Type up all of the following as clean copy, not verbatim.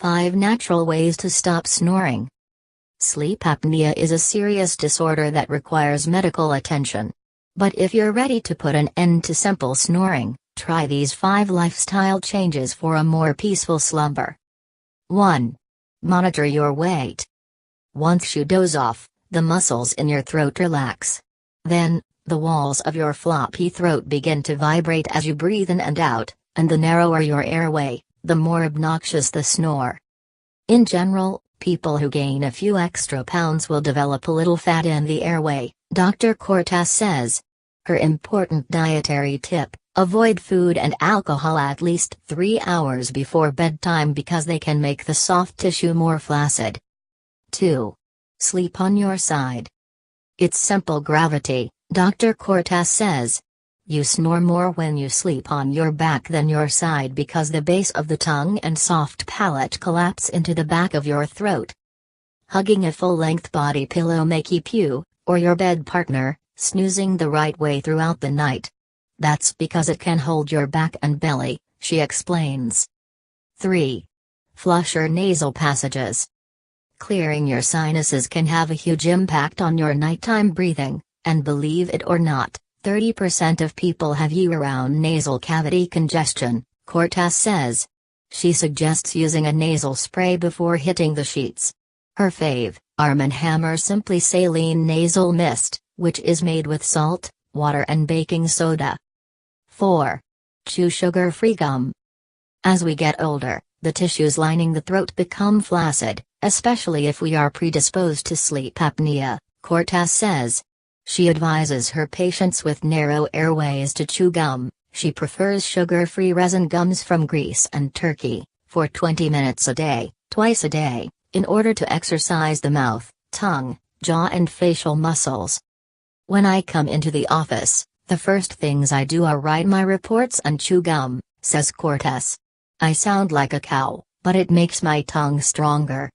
5 Natural Ways to Stop Snoring. Sleep apnea is a serious disorder that requires medical attention. But if you're ready to put an end to simple snoring, try these 5 lifestyle changes for a more peaceful slumber. 1. Monitor your weight. Once you doze off, the muscles in your throat relax. Then, the walls of your floppy throat begin to vibrate as you breathe in and out, and the narrower your airway, the more obnoxious the snore. In general, people who gain a few extra pounds will develop a little fat in the airway, Dr. Cortez says. Her important dietary tip: avoid food and alcohol at least 3 hours before bedtime because they can make the soft tissue more flaccid. 2. Sleep on your side. It's simple gravity, Dr. Cortez says. You snore more when you sleep on your back than your side because the base of the tongue and soft palate collapse into the back of your throat. Hugging a full-length body pillow may keep you, or your bed partner, snoozing the right way throughout the night. That's because it can hold your back and belly, she explains. 3. Flush your nasal passages. Clearing your sinuses can have a huge impact on your nighttime breathing, and believe it or not, 30% of people have year-round nasal cavity congestion, Cortez says. She suggests using a nasal spray before hitting the sheets. Her fave, Arm & Hammer Simply Saline Nasal Mist, which is made with salt, water and baking soda. 4. Chew sugar-free gum. As we get older, the tissues lining the throat become flaccid, especially if we are predisposed to sleep apnea, Cortez says. She advises her patients with narrow airways to chew gum. She prefers sugar-free resin gums from Greece and Turkey, for 20 minutes a day, twice a day, in order to exercise the mouth, tongue, jaw and facial muscles. When I come into the office, the first things I do are write my reports and chew gum, says Cortez. I sound like a cow, but it makes my tongue stronger.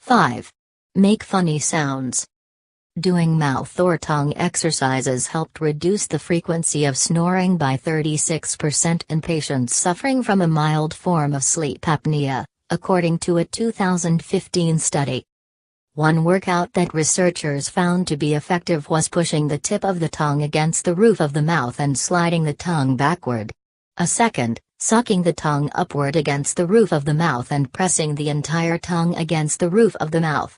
5. Make funny sounds. Doing mouth or tongue exercises helped reduce the frequency of snoring by 36% in patients suffering from a mild form of sleep apnea, according to a 2015 study. One workout that researchers found to be effective was pushing the tip of the tongue against the roof of the mouth and sliding the tongue backward. A second, sucking the tongue upward against the roof of the mouth and pressing the entire tongue against the roof of the mouth.